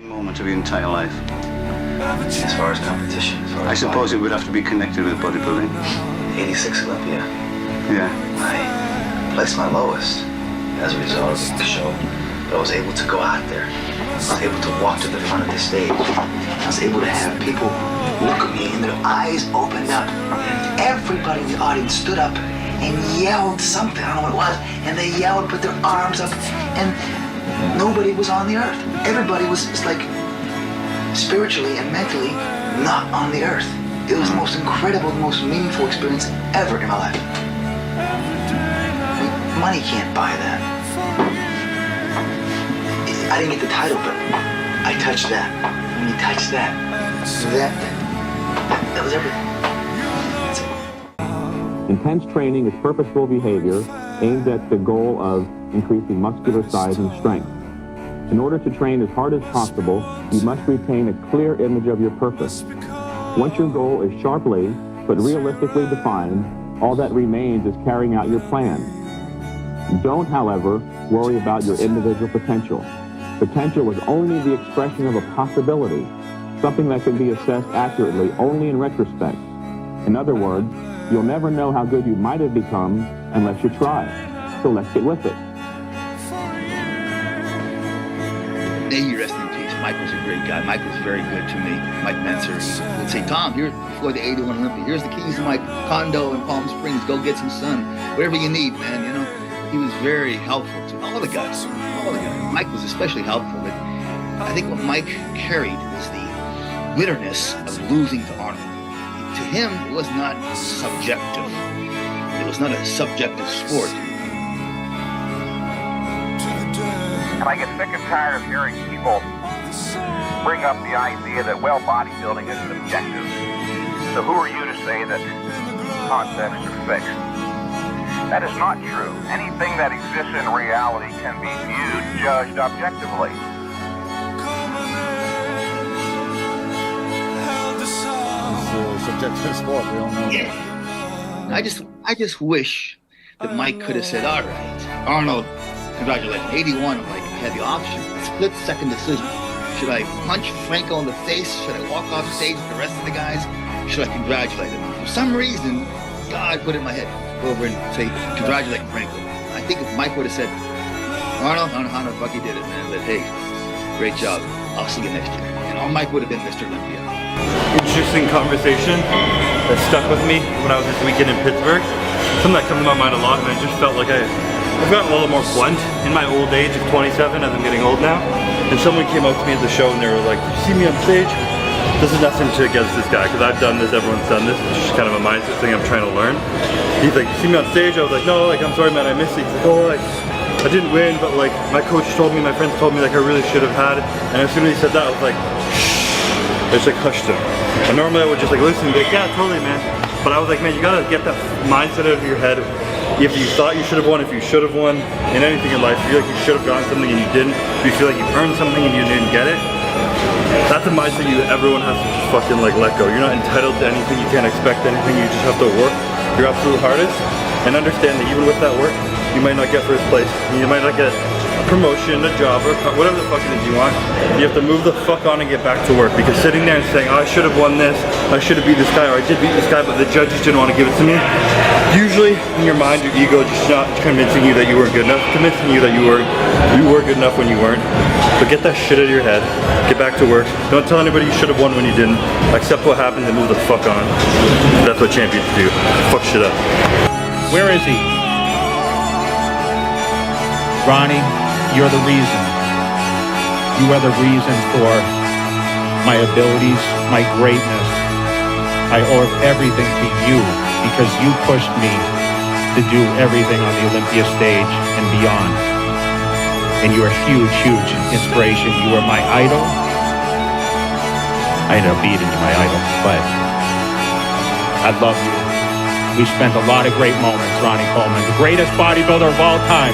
Moment of your entire life. As far as competition, I suppose it would have to be connected with bodybuilding. 86 Olympia. Yeah. I placed my lowest as a result of the show, but I was able to go out there. I was able to walk to the front of the stage. I was able to have people look at me and their eyes opened up. And everybody in the audience stood up and yelled something, I don't know what it was, and they yelled, put their arms up, and nobody was on the earth. Everybody was like spiritually and mentally not on the earth. It was the most incredible, most meaningful experience ever in my life. I mean, money can't buy that. I didn't get the title, but I touched that. When you touch that was everything. That's it. Intense training is purposeful behavior aimed at the goal of increasing muscular size and strength. In order to train as hard as possible, you must retain a clear image of your purpose. Once your goal is sharply but realistically defined, all that remains is carrying out your plan. Don't, however, worry about your individual potential. Potential is only the expression of a possibility, something that can be assessed accurately only in retrospect. In other words, you'll never know how good you might have become unless you try. So let's get with it. May he rest in peace. Mike was a great guy. Mike was very good to me. Mike Menser would say, Tom, here before the 81 Olympia, here's the keys to my condo in Palm Springs. Go get some sun. Whatever you need, man, you know. He was very helpful to all the guys. All the guys. Mike was especially helpful. But I think what Mike carried was the bitterness of losing to Arnold. To him, it was not subjective. It was not a subjective sport. And I get sick and tired of hearing people bring up the idea that, well, bodybuilding is subjective. So who are you to say that concepts are fixed? That is not true. Anything that exists in reality can be viewed, judged objectively. It's a subjective sport, we all know. Yeah. I just wish that Mike could have said, all right, Arnold, congratulations. 81, I'm like, I had the option. Split second decision. Should I punch Franco in the face? Should I walk off stage with the rest of the guys? Should I congratulate him? For some reason, God put it in my head. Go over and say, congratulate Franco. I think if Mike would have said, Arnold, I don't know how the fuck you did it, man, but hey, great job. I'll see you next year. And Mike would have been Mr. Olympia. Interesting conversation that stuck with me when I was this weekend in Pittsburgh. Something that comes to my mind a lot, and I just felt like I've gotten a little more blunt in my old age of 27 as I'm getting old now. And someone came up to me at the show and they were like, "You see me on stage? This is nothing to against this guy, because I've done this, everyone's done this. It's just kind of a mindset thing I'm trying to learn." He's like, "You see me on stage?" I was like, "No, like, I'm sorry, man, I missed it." He's like, "Oh, like, I didn't win, but like, my coach told me, my friends told me, like, I really should have had it." And as soon as he said that, I was like, shh. I just like hushed him. And normally I would just like listen and be like, "Yeah, totally, man." But I was like, man, you gotta get that mindset out of your head. If you thought you should have won, if you should have won in anything in life, if you feel like you should have gotten something and you didn't, if you feel like you've earned something and you didn't get it, that's a mindset everyone has to just fucking like let go. You're not entitled to anything, you can't expect anything, you just have to work your absolute hardest and understand that even with that work, you might not get first place, you might not get a promotion, a job, or whatever the fuck it is you want. You have to move the fuck on and get back to work, because sitting there and saying, "Oh, I should have won this, I should have beat this guy, or I did beat this guy, but the judges didn't want to give it to me," usually in your mind, your ego just not convincing you that you weren't good enough, convincing you that you were good enough when you weren't. But get that shit out of your head, get back to work. Don't tell anybody you should have won when you didn't. Accept what happened and move the fuck on. That's what champions do. Fuck shit up. Where is he? Ronnie, you're the reason. You are the reason for my abilities, my greatness. I owe everything to you, because you pushed me to do everything on the Olympia stage and beyond. And you're a huge, huge inspiration. You were my idol. I ended up beating you, my idol, but I love you. We spent a lot of great moments, Ronnie Coleman, the greatest bodybuilder of all time.